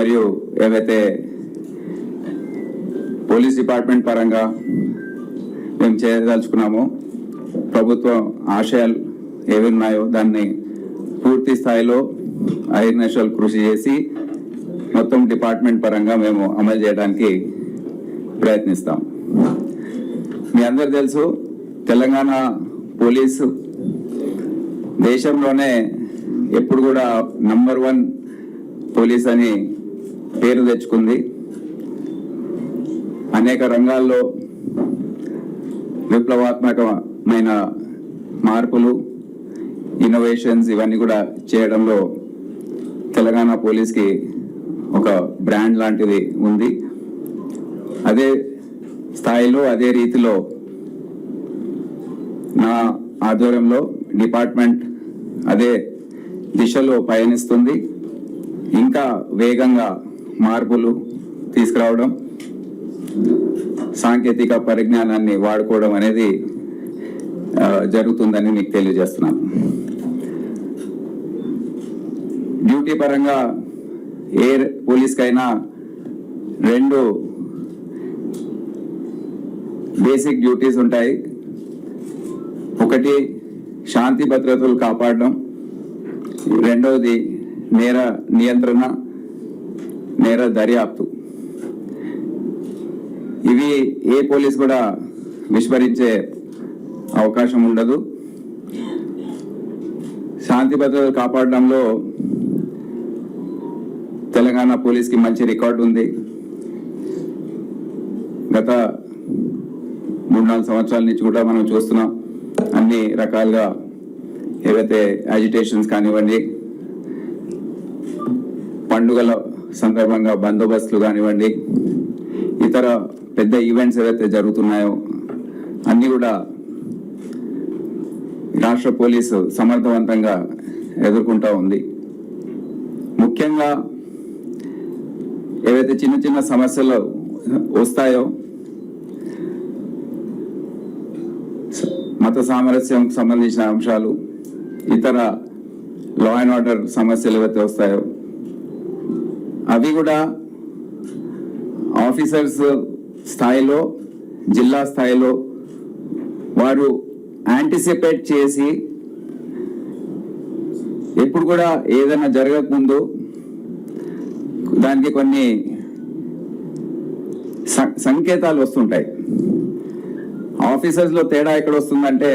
మరియు ఏవైతే police department పరంగా మేము చేయదలుచుకున్నామో ప్రభుత్వ ఆశయాలు ఏవి ఉన్నాయో దాన్ని పూర్తి స్థాయిలో అహిర్నిశలు కృషి చేసి మొత్తం డిపార్ట్మెంట్ పరంగా మేము అమలు చేయడానికి ప్రయత్నిస్తాం. మీ అందరు తెలుసు, తెలంగాణ పోలీసు దేశంలోనే ఎప్పుడు కూడా నంబర్ 1 పోలీస్ అని పేరు తెచ్చుకుంది. అనేక రంగాల్లో విప్లవాత్మకమైన మార్పులు, ఇన్నోవేషన్స్ ఇవన్నీ కూడా చేయడంలో తెలంగాణ పోలీస్కి ఒక బ్రాండ్ లాంటిది ఉంది. అదే స్థాయిలో అదే రీతిలో నా ఆధ్వర్యంలో డిపార్ట్మెంట్ అదే దిశలో పయనిస్తుంది. ఇంకా వేగంగా మార్పులు తీసుకురావడం, సాంకేతిక పరిజ్ఞానాన్ని వాడుకోవడం అనేది జరుగుతుందని మీకు తెలియజేస్తున్నాను. డ్యూటీ పరంగా ఏ పోలీస్కైనా 2 బేసిక్ డ్యూటీస్ ఉంటాయి. ఒకటి శాంతి భద్రతలు కాపాడడం, రెండవది నేర నియంత్రణ, నేర దర్యాప్తు. ఇవి ఏ పోలీస్ కూడా విస్మరించే అవకాశం ఉండదు. శాంతి భద్రతలు కాపాడడంలో తెలంగాణ పోలీస్కి మంచి రికార్డు ఉంది. గత 3-4 సంవత్సరాల నుంచి కూడా మనం చూస్తున్నాం. అన్ని రకాలుగా ఏవైతే అజిటేషన్స్ కానివ్వండి, పండుగల సందర్భంగా బందోబస్తులు కానివ్వండి, ఇతర పెద్ద ఈవెంట్స్ ఏవైతే జరుగుతున్నాయో అన్నీ కూడా రాష్ట్ర పోలీసు సమర్థవంతంగా ఎదుర్కొంటూ ఉంది. ముఖ్యంగా ఏవైతే చిన్న చిన్న సమస్యలు వస్తాయో, మత సామరస్యం సంబంధించిన అంశాలు, ఇతర లా అండ్ ఆర్డర్ సమస్యలు ఏవైతే వస్తాయో అవి కూడా ఆఫీసర్స్ స్థాయిలో, జిల్లా స్థాయిలో వారు యాంటిసిపేట్ చేసి ఎప్పుడు కూడా ఏదైనా జరగకముందు దానికి కొన్ని సంకేతాలు వస్తుంటాయి. ఆఫీసర్స్లో తేడా ఎక్కడ వస్తుందంటే,